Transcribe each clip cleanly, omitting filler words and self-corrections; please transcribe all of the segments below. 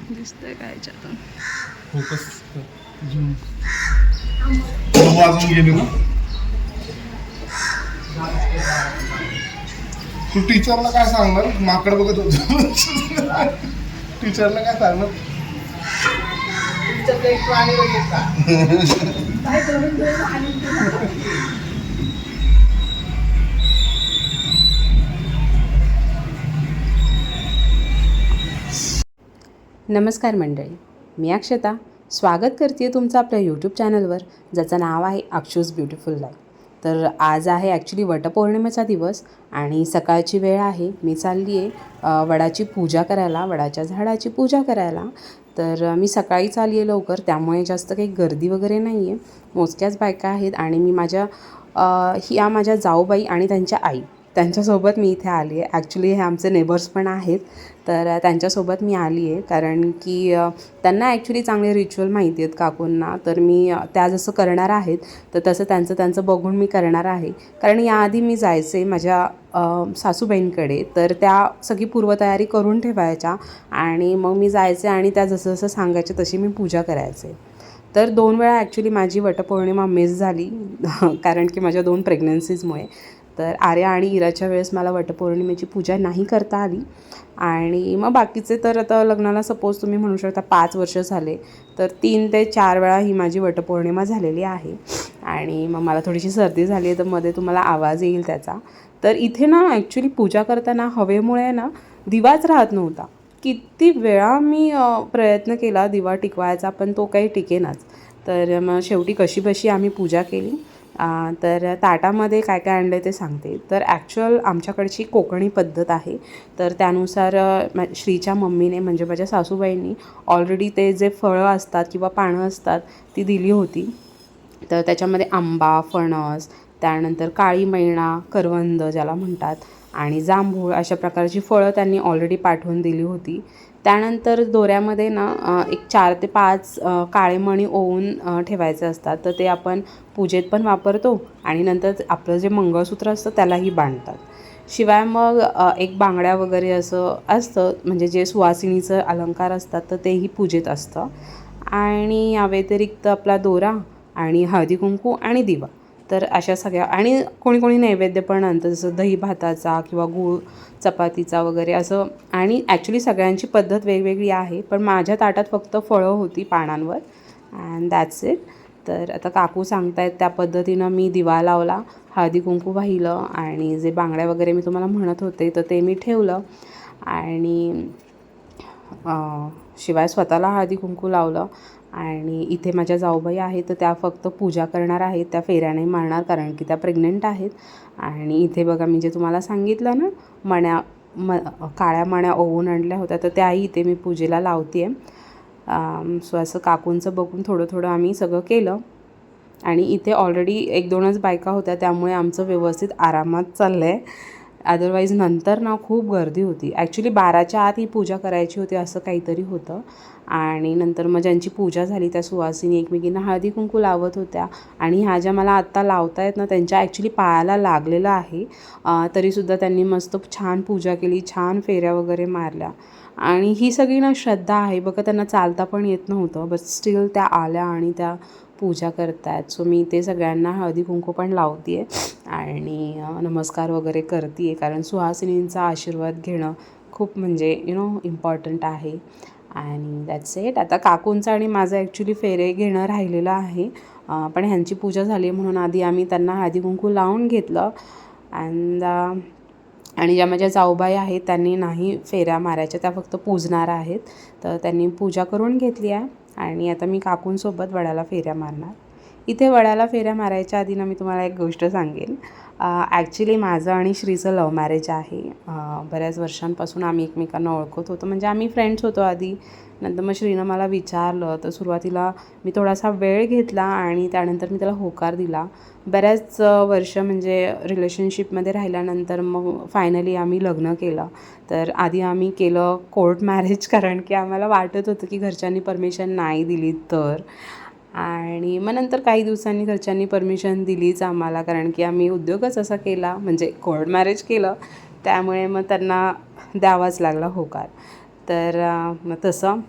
दिसतंय काय याच्यातून? फोकस झूम वाजून गेली ना. तू टीचरला काय सांगणार? माकड बघत होतो. टीचरला काय सांगणार? नमस्कार मंडळी, मी अक्षता स्वागत करते तुमचं आपल्या यूट्यूब चॅनलवर, ज्याचं नाव आहे अक्षूज ब्युटिफुल लाईफ. तर आज आहे ॲक्च्युली वटपौर्णिमेचा दिवस आणि सकाळची वेळ आहे. मी चालली आहे वडाची पूजा करायला, वडाच्या झाडाची पूजा करायला. तर मी सकाळीच आली आहे लवकर, त्यामुळे जास्त काही गर्दी वगैरे नाही आहे, मोजक्याच बायका आहेत. आणि मी माझ्या जाऊबाई आणि त्यांच्या आई त्यांच्यासोबत मी इथे आली आहे. ॲक्च्युली हे आमचे नेबर्स पण आहेत, तर त्यांच्यासोबत मी आली आहे कारण की त्यांना ॲक्च्युली चांगले रिच्युअल माहिती आहेत काकूंना. तर मी त्या जसं करणार आहेत तर तसं त्यांचं बघून मी करणार आहे. कारण याआधी मी जायचे माझ्या सासूबाईंकडे, तर त्या सगळी पूर्वतयारी करून ठेवायच्या आणि मग मी जायचे आणि त्या जसं जसं सांगायचे तशी मी पूजा करायचे. तर 2 वेळा ॲक्च्युली माझी वटपौर्णिमा मिस झाली कारण की माझ्या 2 प्रेग्नन्सीजमुळे. तर आर्या आणि इराच्या वेळेस मला वटपौर्णिमेची पूजा नाही करता आली. आणि मग बाकीचे तर आता लग्नाला सपोज तुम्ही म्हणू शकता 5 वर्ष झाले, तर 3 ते 4 वेळा ही माझी वटपौर्णिमा झालेली आहे. आणि मग मला थोडीशी सर्दी झाली आहे, तर मध्ये तुम्हाला आवाज येईल त्याचा. तर इथे ना ॲक्च्युली पूजा करताना हवेमुळे ना दिवाच राहत नव्हता. किती वेळा मी प्रयत्न केला दिवा टिकवायचा, पण तो काही टिकेनाच. तर मग शेवटी कशीबशी आम्ही पूजा केली. तर ताटामध्ये काय काय आणलं ते सांगते. तर ॲक्च्युअल आमच्याकडची कोकणी पद्धत आहे, तर त्यानुसार श्रीच्या मम्मीने म्हणजे माझ्या सासूबाईंनी ऑलरेडी ते जे फळं असतात किंवा पानं असतात ती दिली होती. तर त्याच्यामध्ये आंबा, फणस, त्यानंतर काळी मैना, करवंद ज्याला म्हणतात, आणि जांभूळ अशा प्रकारची फळं त्यांनी ऑलरेडी पाठवून दिली होती. त्यानंतर दोऱ्यामध्ये ना एक 4 ते 5 काळे मणी ओवून ठेवायचे असतात. तर ते आपण पूजेत पण वापरतो आणि नंतर आपलं जे मंगळसूत्र असतं त्यालाही बांधतात. शिवाय मग एक बांगड्या वगैरे असं असतं, म्हणजे जे सुवासिनीचं अलंकार असतात तर तेही पूजेत असतं. आणि या व्यतिरिक्त आपला दोरा आणि हळदी कुंकू आणि दिवा, तर अशा सगळ्या. आणि कोणी कोणी नैवेद्य पण आणतं, जसं दही भाताचा किंवा गूळ चपातीचा वगैरे असं. आणि ॲक्च्युली सगळ्यांची पद्धत वेगवेगळी आहे, पण माझ्या ताटात फक्त फळं होती पानांवर, अँड दॅट्स इट. तर आता काकू सांगतायत त्या पद्धतीनं मी दिवा लावला, हळदी कुंकू वाहिलं आणि जे बांगड्या वगैरे मी तुम्हाला म्हणत होते तर ते मी ठेवलं. आणि शिवाय स्वतःला हळदी कुंकू लावलं. आणि इथे माझ्या जाऊबाई आहेत, तर त्या फक्त पूजा करणार आहेत, त्या फेऱ्या नाही मारणार कारण की त्या प्रेग्नंट आहेत. आणि इथे बघा मी जे तुम्हाला सांगितलं ना, काळ्या मण्या ओवून आणल्या होत्या, तर त्याही इथे मी पूजेला लावते आहे. सो असं काकूंचं बघून थोडं थोडं आम्ही सगळं केलं. आणि इथे ऑलरेडी 1-2च बायका होत्या, त्यामुळे आमचं व्यवस्थित आरामात चाललं आहे. अदरवाईज नंतर ना खूप गर्दी होती. ॲक्च्युली 12च्या आत ही पूजा करायची होती असं काहीतरी होतं. आणि नंतर मग ज्यांची पूजा झाली त्या सुवासिनी एकमेकींना हळदी कुंकू लावत होत्या. आणि ह्या ज्या मला आत्ता लावता आहेत ना, त्यांच्या ॲक्च्युली पायाला लागलेलं आहे, तरीसुद्धा त्यांनी मस्त छान पूजा केली, छान फेऱ्या वगैरे मारल्या. आणि ही सगळी ना श्रद्धा आहे बघा. त्यांना चालता पण येत नव्हतं, बट स्टील त्या आल्या आणि त्या पूजा करतायत. सो मी ते सगळ्यांना हळदी कुंकू पण लावते आहे आणि नमस्कार वगैरे करते आहे, कारण सुहासिनींचा आशीर्वाद घेणं खूप म्हणजे इम्पॉर्टंट आहे. आणि दॅट्स इट. आता काकूंचं आणि माझं ॲक्च्युली फेरे घेणं राहिलेलं आहे, पण ह्यांची पूजा झाली म्हणून आधी आम्ही त्यांना हळदी कुंकू लावून घेतलं. आणि ज्या माझ्या जाऊबाई आहेत त्यांनी नाही फेऱ्या मारायच्या, त्या फक्त पूजणार आहेत, तर त्यांनी पूजा करून घेतली आहे. आणि आता मी काकूंसोबत वडाला फेऱ्या मारणार. इथे वडाला फेऱ्या मारायच्या आधी ना मी तुम्हाला एक गोष्ट सांगेन. ॲक्च्युली माझं आणि श्रीचं लव्ह मॅरेज आहे. बऱ्याच वर्षांपासून आम्ही एकमेकांना ओळखत होतो, म्हणजे आम्ही फ्रेंड्स होतो आधी. नंतर मग श्रीनं मला विचारलं, तर सुरुवातीला मी थोडासा वेळ घेतला आणि त्यानंतर मी त्याला होकार दिला. बऱ्याच वर्ष म्हणजे रिलेशनशिपमध्ये राहिल्यानंतर मग फायनली आम्ही लग्न केलं. तर आधी आम्ही केलं कोर्ट मॅरेज, कारण की आम्हाला वाटत होतं की घरच्यांनी परमिशन नाही दिली तर. आणि मग नंतर काही दिवसांनी घरच्यांनी परमिशन दिलीच आम्हाला, कारण की आम्ही उद्योगच असा केला, म्हणजे कोर्ट मॅरेज केलं, त्यामुळे मग त्यांना द्यावाच लागला होकार. तर मग तसं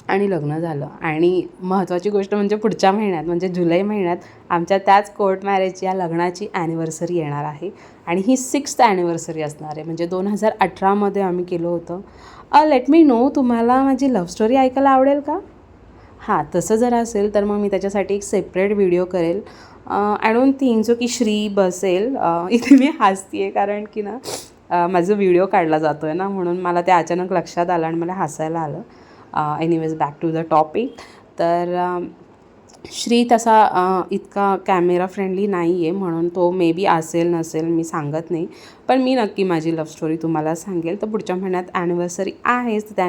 आणि लग्न झालं. आणि महत्त्वाची गोष्ट म्हणजे पुढच्या महिन्यात म्हणजे जुलै महिन्यात आमच्या त्याच कोर्ट मॅरेजची या लग्नाची ॲनिव्हर्सरी येणार आहे. आणि ही 6th ॲनिव्हर्सरी असणार आहे. म्हणजे 2018मध्ये आम्ही केलं होतं. लेट मी नो, तुम्हाला माझी लव्ह स्टोरी ऐकायला आवडेल का? हां, तसं जर असेल तर मग मी त्याच्यासाठी एक सेपरेट व्हिडिओ करेल. आय डोंट थिंक सो की श्री बसेल. इथे मी हसते आहे कारण की ना माझा व्हिडिओ काढला जातो आहे ना, म्हणून मला ते अचानक लक्षात आलं आणि मला हसायला आलं. Anyways back to the topic. तर श्री तसा इतका कॅमेरा फ्रेंडली नाही आहे, म्हणून तो मे बी असेल नसेल मी सांगत नाही. पण मी नक्की माझी लव्ह स्टोरी तुम्हाला सांगेल. तर पुढच्या महिन्यात ॲनिव्हर्सरी आहेच, त्या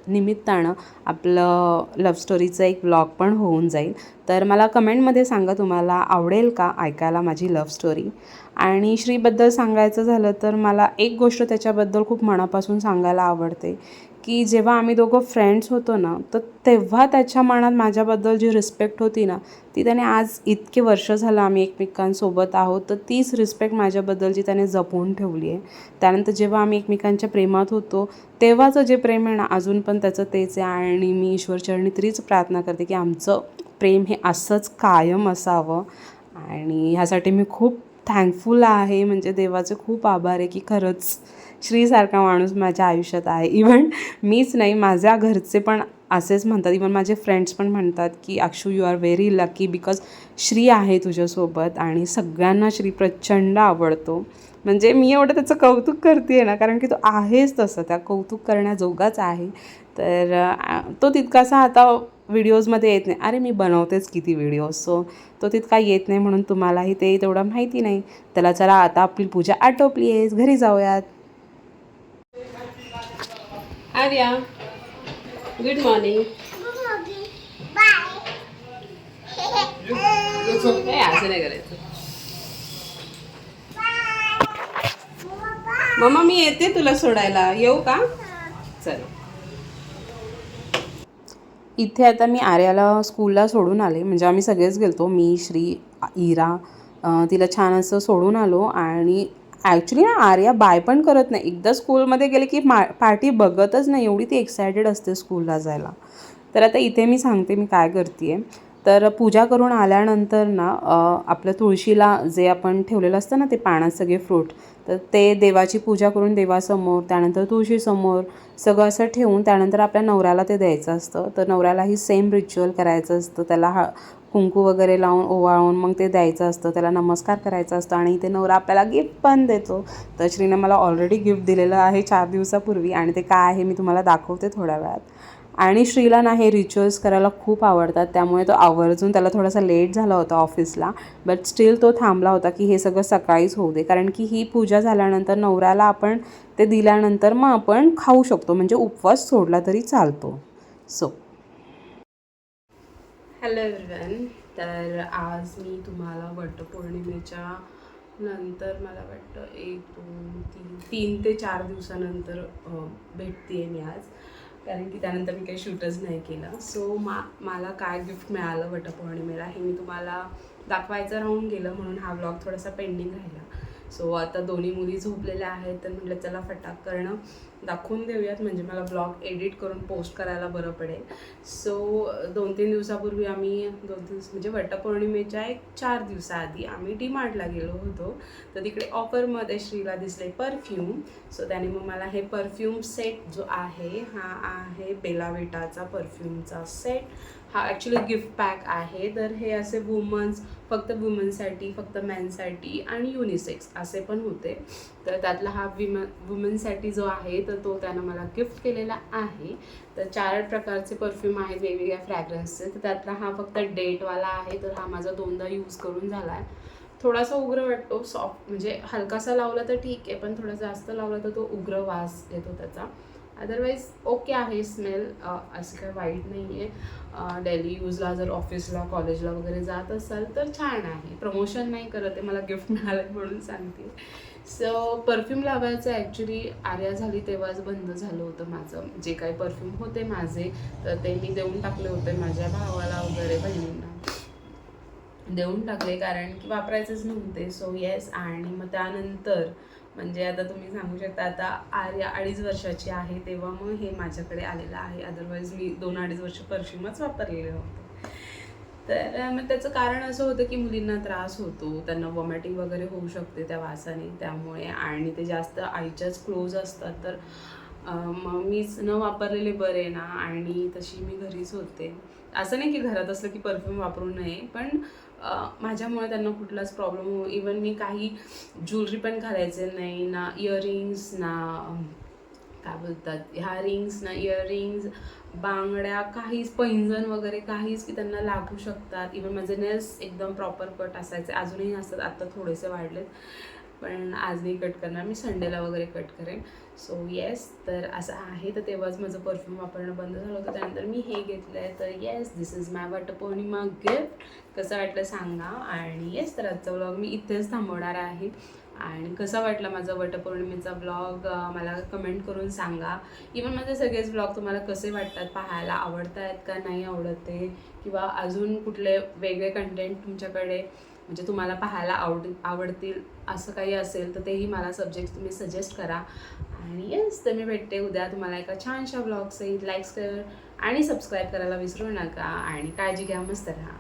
निमित्तानं आपलं लव्ह स्टोरीचं एक व्लॉग पण होऊन जाईल. तर मला कमेंटमध्ये सांगा तुम्हाला आवडेल का ऐकायला माझी लव्ह स्टोरी. आणि श्रीबद्दल सांगायचं झालं तर मला एक गोष्ट त्याच्याबद्दल खूप मनापासून सांगायला आवडते की जेव्हा आम्ही दोघं फ्रेंड्स होतो ना, तर तेव्हा त्याच्या मनात माझ्याबद्दल जी रिस्पेक्ट होती ना, ती त्याने आज इतके वर्ष झालं आम्ही एकमेकांसोबत आहोत तर तीच रिस्पेक्ट माझ्याबद्दलची त्याने जपून ठेवली आहे. त्यानंतर जेव्हा आम्ही एकमेकांच्या प्रेमात होतो तेव्हाचं जे प्रेम आहे ना, अजून पण त्याचं तेच आहे. आणि मी ईश्वरचरणी तरीच प्रार्थना करते की आमचं प्रेम हे असंच कायम असावं. आणि ह्यासाठी मी खूप थँकफुल आहे. म्हणजे देवाचे खूप आभार आहे की खरंच श्रीसारखा माणूस माझ्या आयुष्यात आहे. इव्हन मीच नाही, माझ्या घरचे पण असेच म्हणतात. इव्हन माझे फ्रेंड्स पण म्हणतात की Akshu you are very lucky because Shri आहे तुझ्यासोबत. आणि सगळ्यांना श्री प्रचंड आवडतो. म्हणजे मी एवढं त्याचं कौतुक करते ना, कारण की तो आहेच तसं, त्या कौतुक करण्याजोगाच आहे. तर तो तितकासा आता व्हिडिओजमध्ये येत नाही. अरे मी बनवतेच किती व्हिडिओज, सो तो तितका येत नाही, म्हणून तुम्हालाही ते तेवढं माहिती नाही. त्याला चला आता आपली पूजा आटोपली आहे, घरी जाऊयात. Arya good morning. असं नाही करायचं. मम्मा मी येते तुला सोडायला, येऊ का? चल. इथे आता मी आर्याला स्कूलला सोडून आले. म्हणजे आम्ही सगळेच गेलतो, मी, श्री, इरा. तिला छान असं सोडून आलो. आणि ॲक्च्युली ना आर्या बाय पण करत नाही. एकदा स्कूलमध्ये गेले की पार्टी बघतच नाही, एवढी ती एक्सायटेड असते स्कूलला जायला. तर आता इथे मी सांगते मी काय करते आहे. तर पूजा करून आल्यानंतर ना आपलं तुळशीला जे आपण ठेवलेलं असतं ना ते पाण्यात सगळे फ्रूट, तर ते देवाची पूजा करून देवासमोर, त्यानंतर तुळशीसमोर सगळं असं ठेवून त्यानंतर आपल्या नवऱ्याला ते द्यायचं असतं. तर नवऱ्यालाही सेम रिच्युअल करायचं असतं. त्याला कुंकू वगैरे लावून ओवाळून मग ते द्यायचं असतं, त्याला नमस्कार करायचा असतो. आणि ते नवरा आपल्याला गिफ्ट पण देतो. तर श्रीने मला ऑलरेडी गिफ्ट दिलेलं आहे 4 दिवसापूर्वी, आणि ते काय आहे मी तुम्हाला दाखवते थोड्या वेळात. आणि श्रीला ना हे रिच्युअल्स करायला खूप आवडतात, त्यामुळे तो आवर्जून, त्याला थोडासा लेट झाला होता ऑफिसला, बट स्टील तो थांबला होता की हे सगळं सकाळीच होऊ दे. कारण की ही पूजा झाल्यानंतर नवऱ्याला आपण ते दिल्यानंतर मग आपण खाऊ शकतो, म्हणजे उपवास सोडला तरी चालतो. So hello everyone. तर आज मी तुम्हाला वटपौर्णिमेच्या नंतर मला वाटतं 3 ते 4 दिवसानंतर भेटते आहे मी आज. कारण की त्यानंतर मी काही शूटच नाही केलं. सो मला काय गिफ्ट मिळालं वटपौर्णिमेला हे मी तुम्हाला दाखवायचं राहून गेलं, म्हणून हा व्लॉग थोडासा पेंडिंग राहिला. सो आता दोन्ही मुली झोपलेल्या आहेत, तर म्हटलं चला फटाक करणं दाखवून देऊयात, म्हणजे मला ब्लॉग एडिट करून पोस्ट करायला बरं पडेल. सो 2-3 दिवसापूर्वी आम्ही 2 दिवस म्हणजे वटपौर्णिमेच्या 4 दिवसाआधी आम्ही डीमार्टला गेलो होतो. तर तिकडे ऑफरमध्ये श्रीला दिसले परफ्यूम. सो त्याने मग मला हे परफ्यूम सेट जो आहे हा आहे बेला विटाचा परफ्यूमचा सेट. हा ॲक्च्युली गिफ्ट पॅक आहे. तर हे असे फक्त वुमन्ससाठी, फक्त मेनसाठी आणि युनिसेक्स असे पण होते. तर त्यातला हा वुमेनसाठी जो आहे तर तो त्यानं मला गिफ्ट केलेला आहे. तर 4 प्रकारचे परफ्यूम आहेत वेगवेगळ्या फ्रॅग्रन्सचे. तर त्यातला हा फक्त डेटवाला आहे. तर हा माझा 2दा यूज करून झाला आहे. थोडासा उग्र वाटतो, सॉफ्ट म्हणजे हलकासा लावला तर ठीक आहे, पण थोडा जास्त लावला तर तो उग्र वास येतो त्याचा. अदरवाईज ओके आहे स्मेल, असं काही वाईट नाही आहे. डेली यूजला जर ऑफिसला कॉलेजला वगैरे जात असाल तर छान आहे. प्रमोशन नाही करत आहे, मला गिफ्ट मिळालं म्हणून सांगते. सो परफ्यूम लावायचं ॲक्च्युली आर्या झाली तेव्हाच बंद झालं होतं माझं. जे काही परफ्यूम होते माझे तर ते मी देऊन टाकले होते माझ्या भावाला वगैरे, बहिणींना देऊन टाकले, कारण की वापरायचंच नव्हते. So yes. आणि मग त्यानंतर म्हणजे आता तुम्ही सांगू शकता, आता आर्या 2.5 वर्षाची आहे तेव्हा मग हे माझ्याकडे आलेलं आहे. अदरवाईज मी 2-2.5 वर्ष परफ्यूमच वापरलेले होते. तर मग त्याचं कारण असं होतं की मुलींना त्रास होतो, त्यांना वॉमिटिंग वगैरे होऊ शकते त्या वासाने, त्यामुळे आणि ते जास्त आईच्याच क्लोज असतात, तर मग मीच न वापरलेले बरे ना. आणि तशी मी घरीच होते. असं नाही की घरात असलं की परफ्यूम वापरू नये, पण माझ्यामुळे त्यांना कुठलाच प्रॉब्लेम हो. इवन मी काही ज्वेलरी पण घालायचे नाही, ना इयरिंग्स, ना काय बोलतात ह्या रिंग्स, ना इयरिंग्स, बांगड्या, काहीच पैंजण वगैरे काहीच की त्यांना लागू शकतात. इवन माझे नेल्स एकदम प्रॉपर कट असायचे, अजूनही असतात, आत्ता थोडेसे वाढलेत, पण आज नाही कट करणार मी, संडेला वगैरे कट करेन. सो येस, तर असं आहे. तर तेव्हाच माझं परफ्यूम वापरणं बंद झालं होतं. त्यानंतर मी हे घेतलं आहे. तर yes, this is my Vatpurnima gift. कसं वाटलं सांगा. आणि येस, तर आजचा व्लॉग मी इथेच थांबवणार आहे. आणि कसा वाटला माझा वटपौर्णिमेचा व्लॉग मला कमेंट करून सांगा. इवन माझे सगळेच व्लॉग तुम्हाला कसे वाटतात, पाहायला आवडत आहेत का नाही आवडत आहे, किंवा अजून कुठले वेगळे कंटेंट तुमच्याकडे म्हणजे तुम्हाला पाहायला आवडतील असं काही असेल तर तेही मला सब्जेक्ट तुम्ही सजेस्ट करा. आणि येस, तर मी भेटते उद्या तुम्हाला एका छानशा व्लॉगसहित. लाईक, शेअर आणि सबस्क्राईब करायला विसरू नका. आणि काळजी घ्या, मस्त राहा.